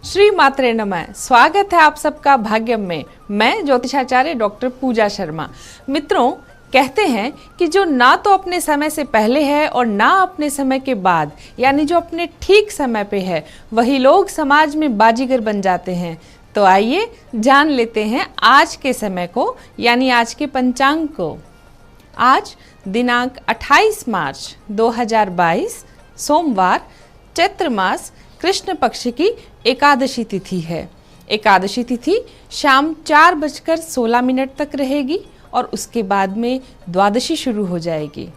श्री मात्रे नमः। स्वागत है आप सबका भाग्यम में। मैं ज्योतिषाचार्य डॉक्टर पूजा शर्मा। मित्रों, कहते हैं कि जो ना तो अपने समय से पहले है और ना अपने समय के बाद, यानी जो अपने ठीक समय पे है, वही लोग समाज में बाजीगर बन जाते हैं। तो आइए जान लेते हैं आज के समय को, यानी आज के पंचांग को। आज दिनांक 28 मार्च 2022 सोमवार, चैत्र मास कृष्ण पक्ष की एकादशी तिथि है। एकादशी तिथि शाम 4:16 तक रहेगी और उसके बाद में द्वादशी शुरू हो जाएगी।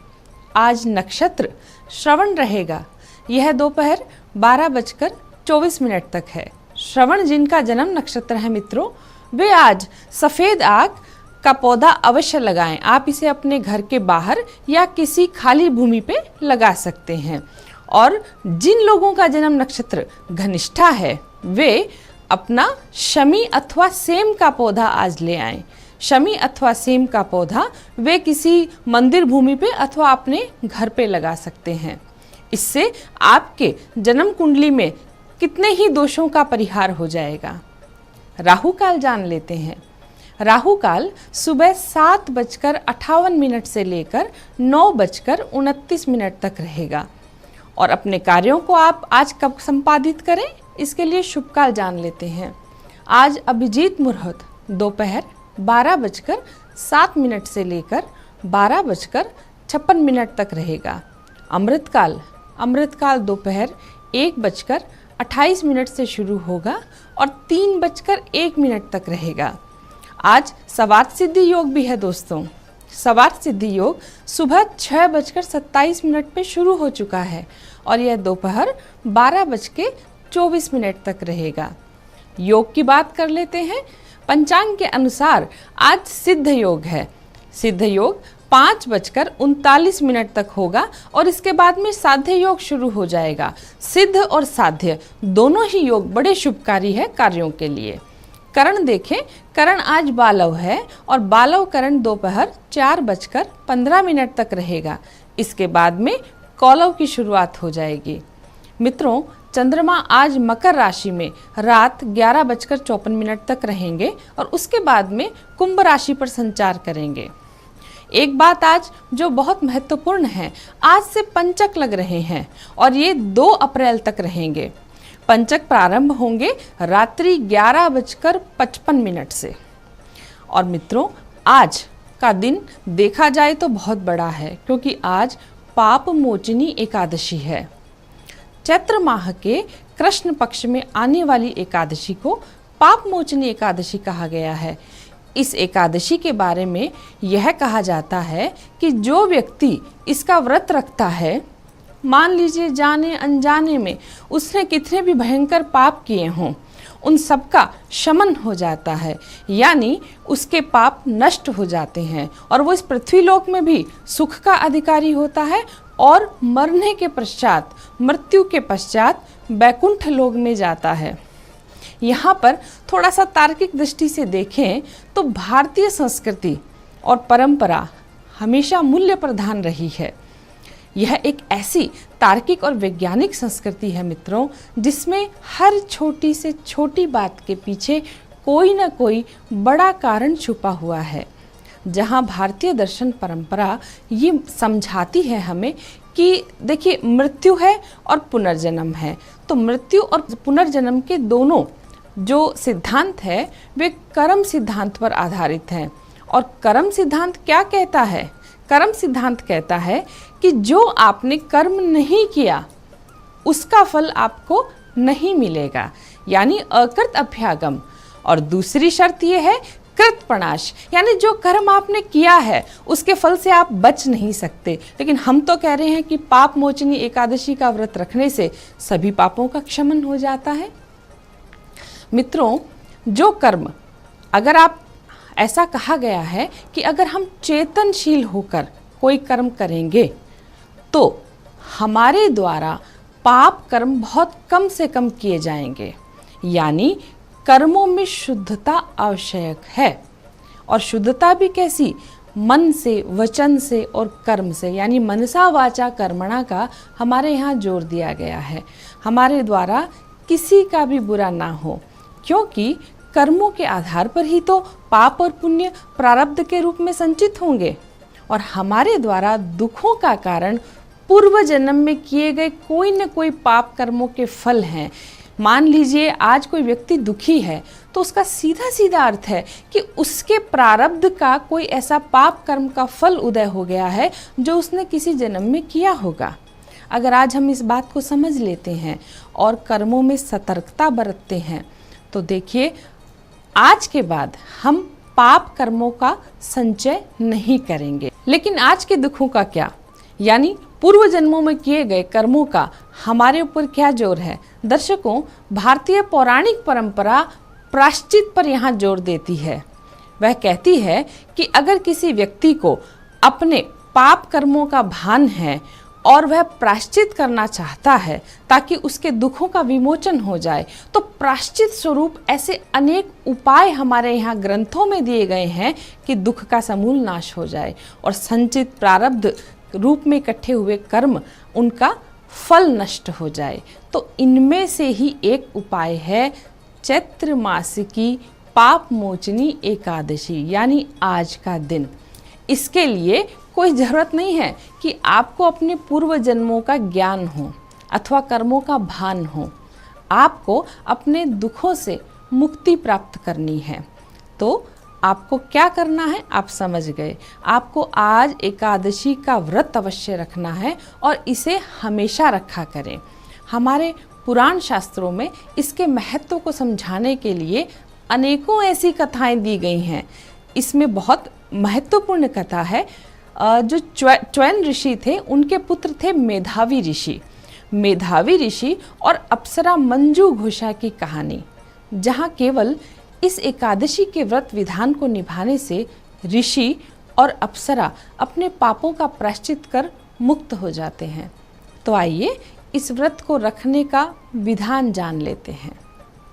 आज नक्षत्र श्रवण रहेगा। यह दोपहर 12:24 तक है। श्रवण जिनका जन्म नक्षत्र है मित्रों, वे आज सफ़ेद आक का पौधा अवश्य लगाएं। आप इसे अपने घर के बाहर या किसी खाली भूमि पे लगा सकते हैं। और जिन लोगों का जन्म नक्षत्र घनिष्ठा है, वे अपना शमी अथवा सेम का पौधा आज ले आएं। शमी अथवा सेम का पौधा वे किसी मंदिर भूमि पे अथवा अपने घर पे लगा सकते हैं। इससे आपके जन्म कुंडली में कितने ही दोषों का परिहार हो जाएगा। राहु काल जान लेते हैं। राहु काल सुबह 7:58 से लेकर 9:29 तक रहेगा। और अपने कार्यों को आप आज कब संपादित करें, इसके लिए शुभ काल जान लेते हैं। आज अभिजीत मुहूर्त दोपहर 12:07 से लेकर 12:56 तक रहेगा। अमृतकाल दोपहर 1:28 से शुरू होगा और 3:01 तक रहेगा। आज सवार सिद्धि योग भी है दोस्तों। सवार सिद्धि योग सुबह 6:27 पे शुरू हो चुका है और यह दोपहर 12:24 तक रहेगा। योग की बात कर लेते हैं। पंचांग के अनुसार आज सिद्ध योग है। सिद्ध योग 5:39 तक होगा और इसके बाद में साध्य योग शुरू हो जाएगा। सिद्ध और साध्य दोनों ही योग बड़े शुभकारी है कार्यों के लिए। करण देखें, करण आज बालव है और बालव करण दोपहर 4:15 तक रहेगा। इसके बाद में कौलव की शुरुआत हो जाएगी। मित्रों, चंद्रमा आज मकर राशि में रात 11:54 तक रहेंगे और उसके बाद में कुंभ राशि पर संचार करेंगे। एक बात आज जो बहुत महत्वपूर्ण है, आज से पंचक लग रहे हैं और ये 2 अप्रैल तक रहेंगे। पंचक प्रारंभ होंगे रात्रि 11:55 से। और मित्रों, आज का दिन देखा जाए तो बहुत बड़ा है, क्योंकि आज पाप मोचनी एकादशी है। चैत्र माह के कृष्ण पक्ष में आने वाली एकादशी को पाप मोचनी एकादशी कहा गया है। इस एकादशी के बारे में यह कहा जाता है कि जो व्यक्ति इसका व्रत रखता है, मान लीजिए जाने अनजाने में उसने कितने भी भयंकर पाप किए हों, उन सब का शमन हो जाता है, यानी उसके पाप नष्ट हो जाते हैं और वो इस पृथ्वीलोक में भी सुख का अधिकारी होता है और मरने के पश्चात, मृत्यु के पश्चात बैकुंठ लोक में जाता है। यहाँ पर थोड़ा सा तार्किक दृष्टि से देखें तो भारतीय संस्कृति और परंपरा हमेशा मूल्य प्रधान रही है। यह एक ऐसी तार्किक और वैज्ञानिक संस्कृति है मित्रों, जिसमें हर छोटी से छोटी बात के पीछे कोई ना कोई बड़ा कारण छुपा हुआ है। जहाँ भारतीय दर्शन परंपरा ये समझाती है हमें कि देखिए, मृत्यु है और पुनर्जन्म है, तो मृत्यु और पुनर्जन्म के दोनों जो सिद्धांत है वे कर्म सिद्धांत पर आधारित हैं। और कर्म सिद्धांत क्या कहता है? कर्म सिद्धांत कहता है कि जो आपने कर्म नहीं किया उसका फल आपको नहीं मिलेगा, यानी अकृत अभ्यागम। और दूसरी शर्त यह है कृत प्रणाश, यानी जो कर्म आपने किया है उसके फल से आप बच नहीं सकते। लेकिन हम तो कह रहे हैं कि पाप मोचनी एकादशी का व्रत रखने से सभी पापों का क्षमन हो जाता है। मित्रों, जो कर्म, अगर आप, ऐसा कहा गया है कि अगर हम चेतनशील होकर कोई कर्म करेंगे तो हमारे द्वारा पाप कर्म बहुत कम से कम किए जाएंगे, यानी कर्मों में शुद्धता आवश्यक है। और शुद्धता भी कैसी? मन से, वचन से और कर्म से, यानी मनसा वाचा कर्मणा का हमारे यहाँ जोर दिया गया है। हमारे द्वारा किसी का भी बुरा ना हो, क्योंकि कर्मों के आधार पर ही तो पाप और पुण्य प्रारब्ध के रूप में संचित होंगे और हमारे द्वारा दुखों का कारण पूर्व जन्म में किए गए कोई न कोई पाप कर्मों के फल हैं। मान लीजिए आज कोई व्यक्ति दुखी है तो उसका सीधा सीधा अर्थ है कि उसके प्रारब्ध का कोई ऐसा पाप कर्म का फल उदय हो गया है जो उसने किसी जन्म में किया होगा। अगर आज हम इस बात को समझ लेते हैं और कर्मों में सतर्कता बरतते हैं तो देखिए आज के बाद हम पाप कर्मों का संचय नहीं करेंगे। लेकिन आज के दुखों का क्या, यानी पूर्व जन्मों में किए गए कर्मों का हमारे ऊपर क्या जोर है? दर्शकों, भारतीय पौराणिक परंपरा प्रायश्चित पर यहाँ जोर देती है। वह कहती है कि अगर किसी व्यक्ति को अपने पाप कर्मों का भान है और वह प्रायश्चित करना चाहता है ताकि उसके दुखों का विमोचन हो जाए, तो प्रायश्चित स्वरूप ऐसे अनेक उपाय हमारे यहाँ ग्रंथों में दिए गए हैं कि दुख का समूल नाश हो जाए और संचित प्रारब्ध रूप में इकट्ठे हुए कर्म उनका फल नष्ट हो जाए। तो इनमें से ही एक उपाय है चैत्र मास की पाप मोचनी एकादशी, यानी आज का दिन। इसके लिए कोई ज़रूरत नहीं है कि आपको अपने पूर्व जन्मों का ज्ञान हो अथवा कर्मों का भान हो। आपको अपने दुखों से मुक्ति प्राप्त करनी है। तो आपको क्या करना है आप समझ गए। आपको आज एकादशी का व्रत अवश्य रखना है और इसे हमेशा रखा करें। हमारे पुराण शास्त्रों में इसके महत्व को समझाने के लिए अनेकों ऐसी कथाएं दी गई हैं। इसमें बहुत महत्वपूर्ण कथा है। जो च्वैन ऋषि थे उनके पुत्र थे मेधावी ऋषि। मेधावी ऋषि और अप्सरा मंजू घोषा की कहानी, जहाँ केवल इस एकादशी के व्रत विधान को निभाने से ऋषि और अप्सरा अपने पापों का प्रायश्चित कर मुक्त हो जाते हैं। तो आइए इस व्रत को रखने का विधान जान लेते हैं।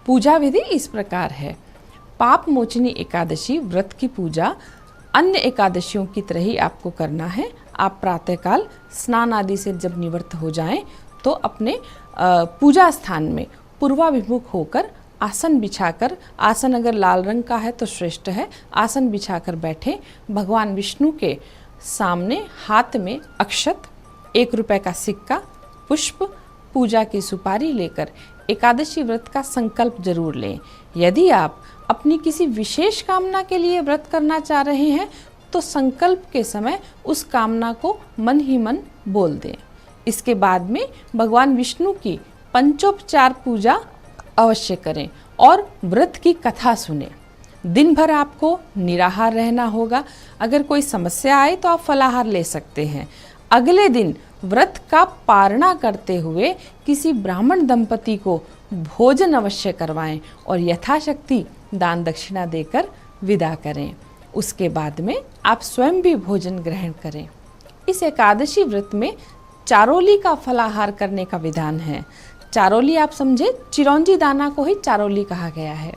पूजा विधि इस प्रकार है। पाप मोचनी एकादशी व्रत की पूजा अन्य एकादशियों की तरह ही आपको करना है। आप प्रातःकाल स्नान आदि से जब निवृत्त हो जाएं तो अपने पूजा स्थान में पूर्वाभिमुख होकर आसन बिछाकर, आसन अगर लाल रंग का है तो श्रेष्ठ है, आसन बिछाकर बैठें। भगवान विष्णु के सामने हाथ में अक्षत, 1 रुपए का सिक्का, पुष्प, पूजा की सुपारी लेकर एकादशी व्रत का संकल्प जरूर लें। यदि आप अपनी किसी विशेष कामना के लिए व्रत करना चाह रहे हैं तो संकल्प के समय उस कामना को मन ही मन बोल दें। इसके बाद में भगवान विष्णु की पंचोपचार पूजा अवश्य करें और व्रत की कथा सुने। दिन भर आपको निराहार रहना होगा। अगर कोई समस्या आए तो आप फलाहार ले सकते हैं। अगले दिन व्रत का पारणा करते हुए किसी ब्राह्मण दंपति को भोजन अवश्य करवाएं और यथाशक्ति दान दक्षिणा देकर विदा करें। उसके बाद में आप स्वयं भी भोजन ग्रहण करें। इस एकादशी व्रत में चारोली का फलाहार करने का विधान है। चारोली आप समझे, चिरौंजी दाना को ही चारोली कहा गया है।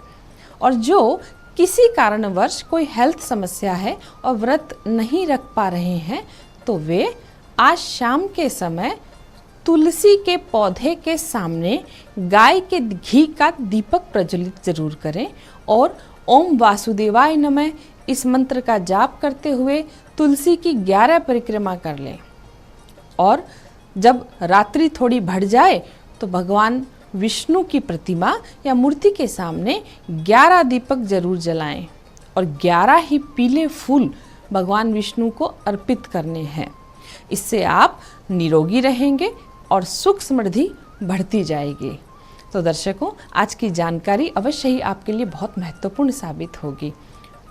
और जो किसी कारणवश कोई हेल्थ समस्या है और व्रत नहीं रख पा रहे हैं तो वे आज शाम के समय तुलसी के पौधे के सामने गाय के घी का दीपक प्रज्वलित जरूर करें और ओम वासुदेवाय नमः इस मंत्र का जाप करते हुए तुलसी की 11 परिक्रमा कर लें। और जब रात्रि थोड़ी बढ़ जाए तो भगवान विष्णु की प्रतिमा या मूर्ति के सामने 11 दीपक जरूर जलाएं और 11 ही पीले फूल भगवान विष्णु को अर्पित करने हैं। इससे आप निरोगी रहेंगे और सुख समृद्धि बढ़ती जाएगी। तो दर्शकों, आज की जानकारी अवश्य ही आपके लिए बहुत महत्वपूर्ण साबित होगी।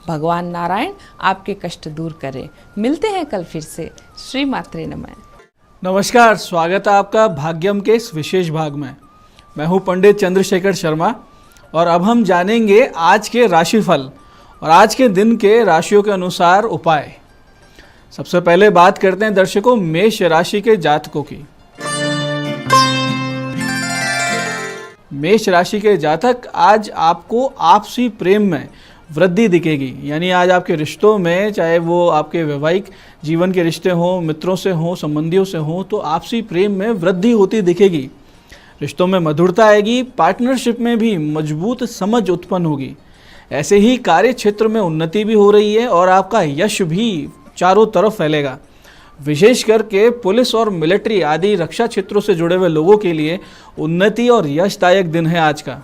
भगवान नारायण आपके कष्ट दूर करें। मिलते हैं कल फिर से। श्री मात्रे नमः। नमस्कार, स्वागत है आपका भाग्यम के इस विशेष भाग में। मैं हूं पंडित चंद्रशेखर शर्मा और अब हम जानेंगे आज के राशिफल और आज के दिन के राशियों के अनुसार उपाय। सबसे पहले बात करते हैं दर्शकों मेष राशि के जातकों की। मेष राशि के जातक, आज आपको आपसी प्रेम में वृद्धि दिखेगी। यानी आज आपके रिश्तों में, चाहे वो आपके वैवाहिक जीवन के रिश्ते हों, मित्रों से हों, संबंधियों से हों, तो आपसी प्रेम में वृद्धि होती दिखेगी। रिश्तों में मधुरता आएगी, पार्टनरशिप में भी मजबूत समझ उत्पन्न होगी। ऐसे ही कार्य क्षेत्र में उन्नति भी हो रही है और आपका यश भी चारों तरफ फैलेगा। विशेष करके पुलिस और मिलिट्री आदि रक्षा क्षेत्रों से जुड़े हुए लोगों के लिए उन्नति और यशदायक दिन है आज का।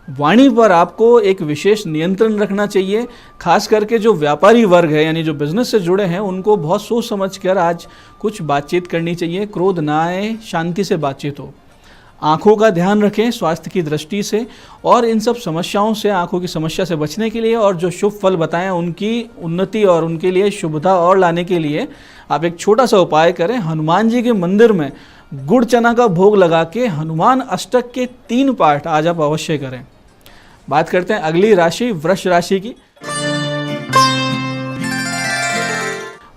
वाणी पर आपको एक विशेष नियंत्रण रखना चाहिए। खास करके जो व्यापारी वर्ग है यानी जो बिजनेस से जुड़े हैं उनको बहुत सोच समझ कर आज कुछ बातचीत करनी चाहिए। क्रोध ना आए, शांति से बातचीत हो। आँखों का ध्यान रखें स्वास्थ्य की दृष्टि से, और इन सब समस्याओं से, आँखों की समस्या से बचने के लिए और जो शुभ फल बताएं उनकी उन्नति और उनके लिए शुभता और लाने के लिए आप एक छोटा सा उपाय करें। हनुमान जी के मंदिर में गुड़ चना का भोग लगा के हनुमान अष्टक के 3 पाठ आज आप अवश्य करें। बात करते हैं अगली राशि वृष राशि की।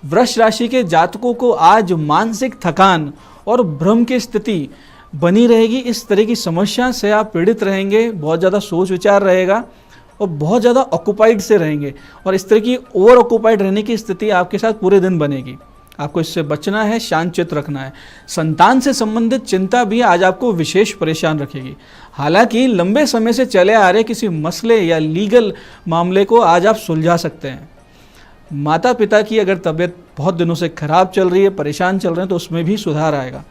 वृष राशि के जातकों को आज मानसिक थकान और भ्रम की स्थिति बनी रहेगी। इस तरह की समस्या से आप पीड़ित रहेंगे, बहुत ज़्यादा सोच विचार रहेगा और बहुत ज़्यादा ऑक्युपाइड से रहेंगे, और इस तरह की ओवर ऑक्युपाइड रहने की स्थिति आपके साथ पूरे दिन बनेगी। आपको इससे बचना है, शांत चित्त रखना है। संतान से संबंधित चिंता भी आज आपको विशेष परेशान रखेगी। हालांकि लंबे समय से चले आ रहे किसी मसले या लीगल मामले को आज आप सुलझा सकते हैं। माता पिता की अगर तबीयत बहुत दिनों से खराब चल रही है, परेशान चल रहे हैं, तो उसमें भी सुधार आएगा।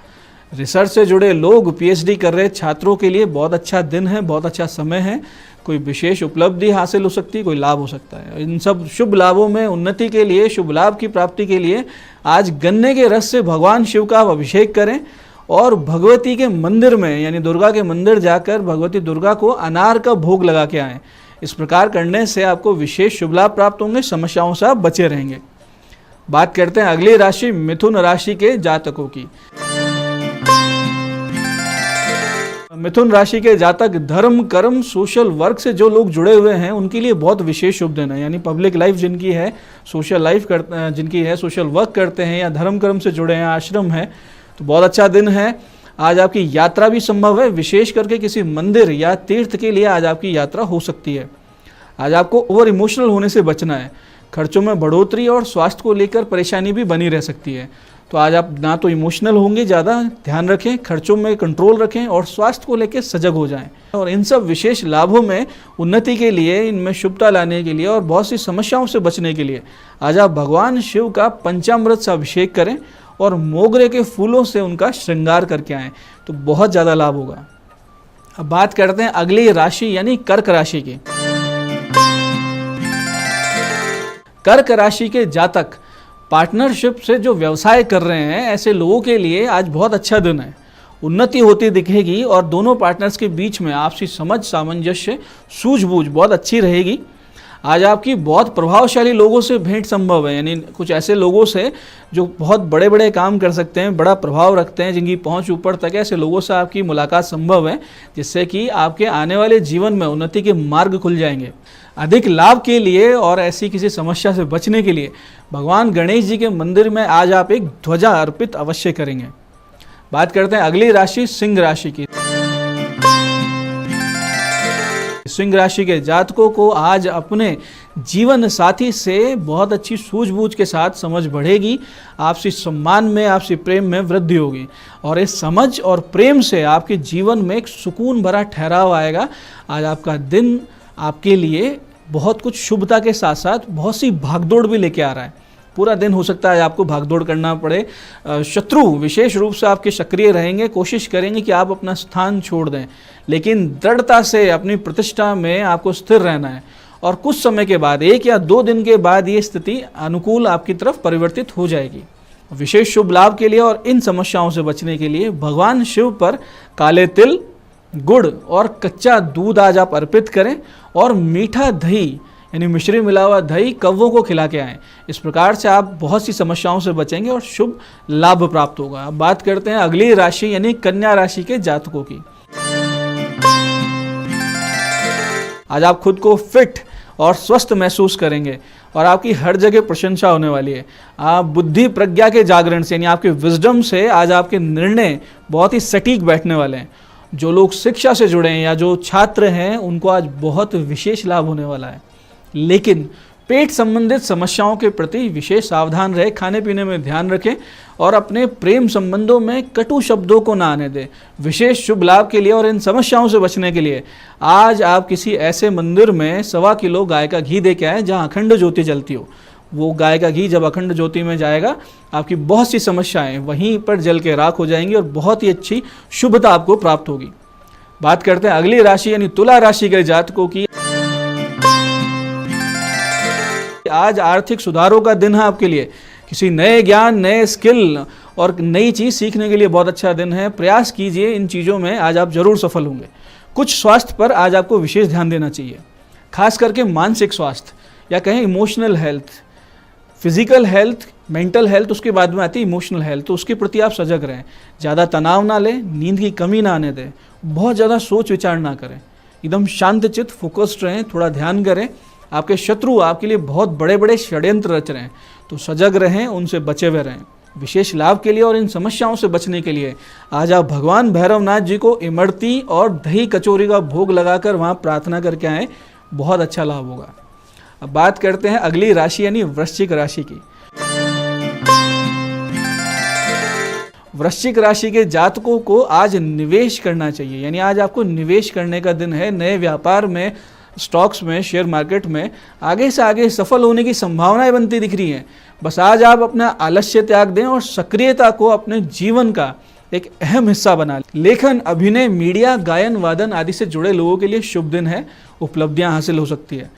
रिसर्च से जुड़े लोग, पीएचडी कर रहे छात्रों के लिए बहुत अच्छा दिन है, बहुत अच्छा समय है। कोई विशेष उपलब्धि हासिल हो सकती है, कोई लाभ हो सकता है। इन सब शुभ लाभों में उन्नति के लिए, शुभ लाभ की प्राप्ति के लिए आज गन्ने के रस से भगवान शिव का आप अभिषेक करें और भगवती के मंदिर में यानी दुर्गा के मंदिर जाकर भगवती दुर्गा को अनार का भोग लगा के आएँ। इस प्रकार करने से आपको विशेष शुभ लाभ प्राप्त होंगे, समस्याओं से आप बचे रहेंगे। बात करते हैं अगली राशि मिथुन राशि के जातकों की। मिथुन राशि के जातक धर्म, कर्म, सोशल वर्क से जो लोग जुड़े हुए हैं उनके लिए बहुत विशेष शुभ दिन है। यानी पब्लिक लाइफ जिनकी है, सोशल लाइफ जिनकी है, सोशल वर्क करते हैं या धर्म कर्म से जुड़े हैं, आश्रम है, तो बहुत अच्छा दिन है। आज आपकी यात्रा भी संभव है। विशेष करके किसी मंदिर या तीर्थ के लिए आज आपकी यात्रा हो सकती है। आज आपको ओवर इमोशनल होने से बचना है। खर्चों में बढ़ोतरी और स्वास्थ्य को लेकर परेशानी भी बनी रह सकती है। तो आज आप ना तो इमोशनल होंगे, ज़्यादा ध्यान रखें, खर्चों में कंट्रोल रखें और स्वास्थ्य को लेकर सजग हो जाएं। और इन सब विशेष लाभों में उन्नति के लिए, इनमें शुभता लाने के लिए और बहुत सी समस्याओं से बचने के लिए आज आप भगवान शिव का पंचामृत से अभिषेक करें और मोगरे के फूलों से उनका श्रृंगार करके आएँ, तो बहुत ज़्यादा लाभ होगा। अब बात करते हैं अगली राशि यानी कर्क राशि की। कर्क राशि के जातक पार्टनरशिप से जो व्यवसाय कर रहे हैं, ऐसे लोगों के लिए आज बहुत अच्छा दिन है। उन्नति होती दिखेगी और दोनों पार्टनर्स के बीच में आपसी समझ, सामंजस्य, सूझबूझ बहुत अच्छी रहेगी। आज आपकी बहुत प्रभावशाली लोगों से भेंट संभव है। यानी कुछ ऐसे लोगों से जो बहुत बड़े बड़े काम कर सकते हैं, बड़ा प्रभाव रखते हैं, जिनकी पहुंच ऊपर तक है, ऐसे लोगों से आपकी मुलाकात संभव है, जिससे कि आपके आने वाले जीवन में उन्नति के मार्ग खुल जाएंगे। अधिक लाभ के लिए और ऐसी किसी समस्या से बचने के लिए भगवान गणेश जी के मंदिर में आज आप एक ध्वजा अर्पित अवश्य करेंगे। बात करते हैं अगली राशि सिंह राशि की। सिंह राशि के जातकों को आज अपने जीवन साथी से बहुत अच्छी सूझबूझ के साथ समझ बढ़ेगी। आपसी सम्मान में, आपसी प्रेम में वृद्धि होगी और इस समझ और प्रेम से आपके जीवन में एक सुकून भरा ठहराव आएगा। आज आपका दिन आपके लिए बहुत कुछ शुभता के साथ साथ बहुत सी भागदौड़ भी लेके आ रहा है। पूरा दिन हो सकता है आपको भागदौड़ करना पड़े। शत्रु विशेष रूप से आपके सक्रिय रहेंगे, कोशिश करेंगे कि आप अपना स्थान छोड़ दें, लेकिन दृढ़ता से अपनी प्रतिष्ठा में आपको स्थिर रहना है और कुछ समय के बाद, 1 या 2 दिन के बाद ये स्थिति अनुकूल आपकी तरफ परिवर्तित हो जाएगी। विशेष शुभ लाभ के लिए और इन समस्याओं से बचने के लिए भगवान शिव पर काले तिल, गुड़ और कच्चा दूध आज आप अर्पित करें और मीठा दही यानी मिश्री मिला हुआ दही कौवों को खिला के आएँ। इस प्रकार से आप बहुत सी समस्याओं से बचेंगे और शुभ लाभ प्राप्त होगा। अब बात करते हैं अगली राशि यानी कन्या राशि के जातकों की। आज आप खुद को फिट और स्वस्थ महसूस करेंगे और आपकी हर जगह प्रशंसा होने वाली है। आप बुद्धि प्रज्ञा के जागरण से यानी आपके विजडम से आज आपके निर्णय बहुत ही सटीक बैठने वाले हैं। जो लोग शिक्षा से जुड़े हैं या जो छात्र हैं, उनको आज बहुत विशेष लाभ होने वाला है। लेकिन पेट संबंधित समस्याओं के प्रति विशेष सावधान रहे, खाने पीने में ध्यान रखें और अपने प्रेम संबंधों में कटु शब्दों को ना आने दें। विशेष शुभ लाभ के लिए और इन समस्याओं से बचने के लिए आज आप किसी ऐसे मंदिर में 1.25 किलो गाय का घी दे के आए जहाँ अखंड ज्योति जलती हो। वो गाय का घी जब अखंड ज्योति में जाएगा, आपकी बहुत सी समस्याएं वहीं पर जल के राख हो जाएंगी और बहुत ही अच्छी शुभता आपको प्राप्त होगी। बात करते हैं अगली राशि यानी तुला राशि के जातकों की। आज आर्थिक सुधारों का दिन है आपके लिए। किसी नए ज्ञान, नए स्किल और नई चीज सीखने के लिए बहुत अच्छा दिन है। प्रयास कीजिए, इन चीजों में आज आप जरूर सफल होंगे। कुछ स्वास्थ्य पर आज आपको विशेष ध्यान देना चाहिए, खास करके मानसिक स्वास्थ्य या कहें emotional health. Physical health, mental health, उसके बाद में आती है इमोशनल हेल्थ, तो उसके प्रति आप सजग रहें। ज़्यादा तनाव ना लें, नींद की कमी ना आने दें, बहुत ज़्यादा सोच विचार ना करें, एकदम शांतचित्त फोकस्ड रहें, थोड़ा ध्यान करें। आपके शत्रु आपके लिए बहुत बड़े बड़े षड्यंत्र रच रहे हैं, तो सजग रहें, उनसे बचे हुए रहें। विशेष लाभ के लिए और इन समस्याओं से बचने के लिए आज आप भगवान भैरवनाथ जी को इमरती और दही कचौरी का भोग लगाकर वहाँ प्रार्थना करके आएँ, बहुत अच्छा लाभ होगा। अब बात करते हैं अगली राशि यानी वृश्चिक राशि की। वृश्चिक राशि के जातकों को आज निवेश करना चाहिए, यानी आज आपको निवेश करने का दिन है। नए व्यापार में, स्टॉक्स में, शेयर मार्केट में आगे से आगे सफल होने की संभावनाएं बनती दिख रही हैं। बस आज आप अपना आलस्य त्याग दें और सक्रियता को अपने जीवन का एक अहम हिस्सा बना लें। लेखन, अभिनय, मीडिया, गायन, वादन आदि से जुड़े लोगों के लिए शुभ दिन है, उपलब्धियां हासिल हो सकती है।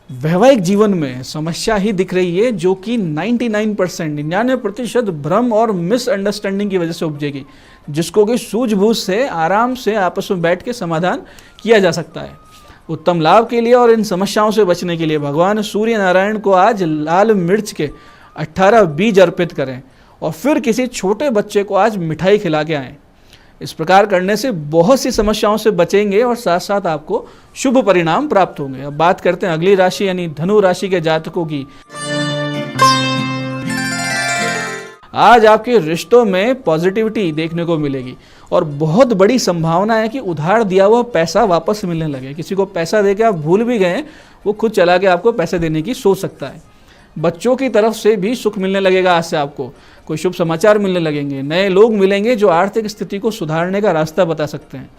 वैवाहिक जीवन में समस्या ही दिख रही है जो कि 99% भ्रम और मिसअंडरस्टैंडिंग की वजह से उपजेगी, जिसको कि सूझबूझ से आराम से आपस में बैठ के समाधान किया जा सकता है। उत्तम लाभ के लिए और इन समस्याओं से बचने के लिए भगवान सूर्य नारायण को आज लाल मिर्च के 18 बीज अर्पित करें और फिर किसी छोटे बच्चे को आज मिठाई खिला के आएँ। इस प्रकार करने से बहुत सी समस्याओं से बचेंगे और साथ साथ आपको शुभ परिणाम प्राप्त होंगे। अब बात करते हैं अगली राशि यानी धनु राशि के जातकों की। आज आपके रिश्तों में पॉजिटिविटी देखने को मिलेगी और बहुत बड़ी संभावना है कि उधार दिया हुआ पैसा वापस मिलने लगे। किसी को पैसा देके आप भूल भी गए, वो खुद चला के आपको पैसे देने की सोच सकता है। बच्चों की तरफ से भी सुख मिलने लगेगा, आज से आपको कोई शुभ समाचार मिलने लगेंगे। नए लोग मिलेंगे जो आर्थिक स्थिति को सुधारने का रास्ता बता सकते हैं।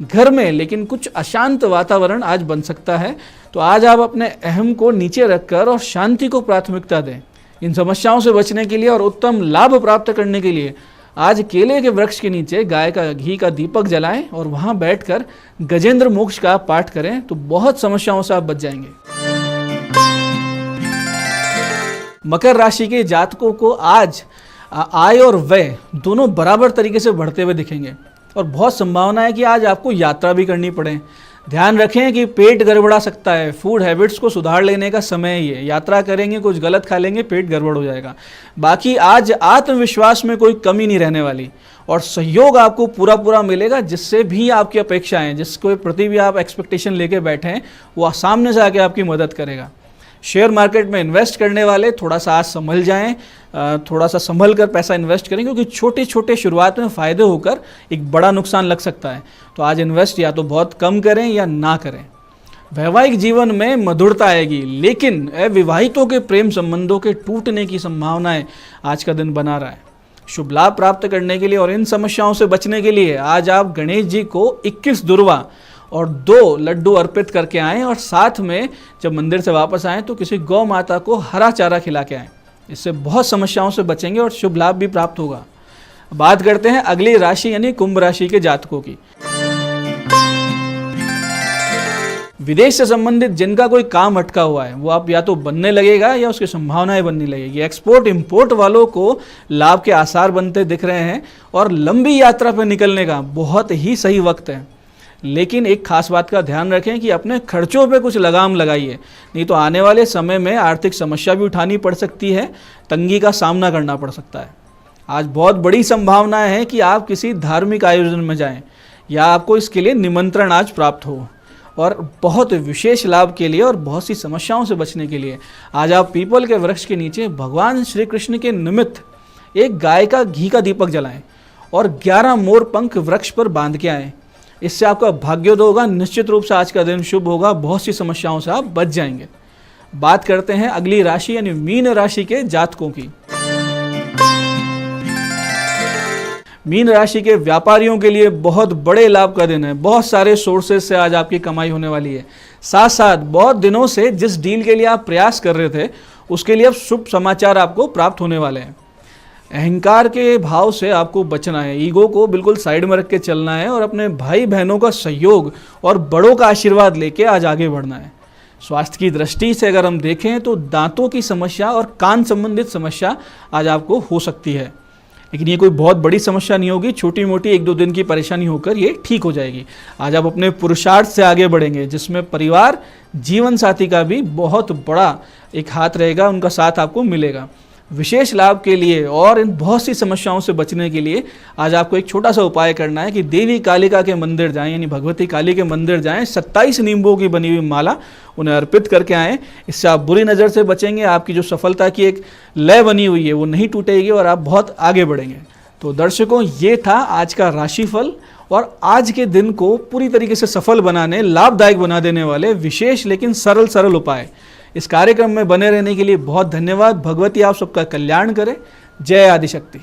घर में लेकिन कुछ अशांत वातावरण आज बन सकता है, तो आज आप अपने अहम को नीचे रखकर और शांति को प्राथमिकता दें। इन समस्याओं से बचने के लिए और उत्तम लाभ प्राप्त करने के लिए आज केले के वृक्ष के नीचे गाय का घी का दीपक जलाएं और वहां बैठकर गजेंद्र मोक्ष का पाठ करें, तो बहुत समस्याओं से आप बच जाएंगे। मकर राशि के जातकों को आज आय और व्यय दोनों बराबर तरीके से बढ़ते हुए दिखेंगे और बहुत संभावना है कि आज आपको यात्रा भी करनी पड़े। ध्यान रखें कि पेट गड़बड़ा सकता है, फूड हैबिट्स को सुधार लेने का समय ही है। यात्रा करेंगे, कुछ गलत खा लेंगे, पेट गड़बड़ हो जाएगा। बाकी आज आत्मविश्वास में कोई कमी नहीं रहने वाली और सहयोग आपको पूरा मिलेगा, जिससे भी आपकी अपेक्षाएं, जिसको प्रति भी आप एक्सपेक्टेशन लेके बैठे हैं, वो सामने से आके आपकी मदद करेगा। शेयर मार्केट में इन्वेस्ट करने वाले थोड़ा सा आज संभल जाएं, थोड़ा सा संभल कर पैसा इन्वेस्ट करें, क्योंकि छोटे छोटे शुरुआत में फ़ायदे होकर एक बड़ा नुकसान लग सकता है। तो आज इन्वेस्ट या तो बहुत कम करें या ना करें। वैवाहिक जीवन में मधुरता आएगी, लेकिन अविवाहितों के प्रेम संबंधों के टूटने की संभावनाएं आज का दिन बना रहा है। शुभ लाभ प्राप्त करने के लिए और इन समस्याओं से बचने के लिए आज आप गणेश जी को 21 दुर्वा और 2 लड्डू अर्पित करके आएँ और साथ में जब मंदिर से वापस आएँ तो किसी गौ माता को हरा चारा खिला के आएँ। इससे बहुत समस्याओं से बचेंगे और शुभ लाभ भी प्राप्त होगा। बात करते हैं अगली राशि यानी कुंभ राशि के जातकों की। विदेश से संबंधित जिनका कोई काम अटका हुआ है, वो आप या तो बनने लगेगा या उसकी संभावनाएं बनने लगेगी। एक्सपोर्ट इंपोर्ट वालों को लाभ के आसार बनते दिख रहे हैं और लंबी यात्रा पर निकलने का बहुत ही सही वक्त है। लेकिन एक खास बात का ध्यान रखें कि अपने खर्चों पे कुछ लगाम लगाइए, नहीं तो आने वाले समय में आर्थिक समस्या भी उठानी पड़ सकती है, तंगी का सामना करना पड़ सकता है। आज बहुत बड़ी संभावना है कि आप किसी धार्मिक आयोजन में जाएं या आपको इसके लिए निमंत्रण आज प्राप्त हो। और बहुत विशेष लाभ के लिए और बहुत सी समस्याओं से बचने के लिए आज आप पीपल के वृक्ष के नीचे भगवान श्री कृष्ण के निमित्त एक गाय का घी का दीपक जलाएं और 11 मोर पंख वृक्ष पर बांध के आएँ। इससे आपका भाग्योदय होगा। निश्चित रूप से आज का दिन शुभ होगा, बहुत सी समस्याओं से आप बच जाएंगे। बात करते हैं अगली राशि यानी मीन राशि के जातकों की। मीन राशि के व्यापारियों के लिए बहुत बड़े लाभ का दिन है। बहुत सारे सोर्सेज से आज आपकी कमाई होने वाली है। साथ साथ बहुत दिनों से जिस डील के लिए आप प्रयास कर रहे थे उसके लिए अब शुभ समाचार आपको प्राप्त होने वाले हैं। अहंकार के भाव से आपको बचना है, ईगो को बिल्कुल साइड में रख के चलना है और अपने भाई बहनों का सहयोग और बड़ों का आशीर्वाद लेके आज आगे बढ़ना है। स्वास्थ्य की दृष्टि से अगर हम देखें तो दांतों की समस्या और कान संबंधित समस्या आज आपको हो सकती है, लेकिन ये कोई बहुत बड़ी समस्या नहीं होगी। छोटी मोटी 1-2 दिन की परेशानी होकर ये ठीक हो जाएगी। आज आप अपने पुरुषार्थ से आगे बढ़ेंगे, जिसमें परिवार जीवन साथी का भी बहुत बड़ा एक हाथ रहेगा, उनका साथ आपको मिलेगा। विशेष लाभ के लिए और इन बहुत सी समस्याओं से बचने के लिए आज आपको एक छोटा सा उपाय करना है कि देवी कालिका के मंदिर जाएं, यानी भगवती काली के मंदिर जाएं, 27 नींबुओं की बनी हुई माला उन्हें अर्पित करके आएँ। इससे आप बुरी नज़र से बचेंगे, आपकी जो सफलता की एक लय बनी हुई है वो नहीं टूटेगी और आप बहुत आगे बढ़ेंगे। तो दर्शकों, ये था आज का राशिफल और आज के दिन को पूरी तरीके से सफल बनाने, लाभदायक बना देने वाले विशेष लेकिन सरल उपाय। इस कार्यक्रम में बने रहने के लिए बहुत धन्यवाद। भगवती आप सबका कल्याण करे। जय आदिशक्ति।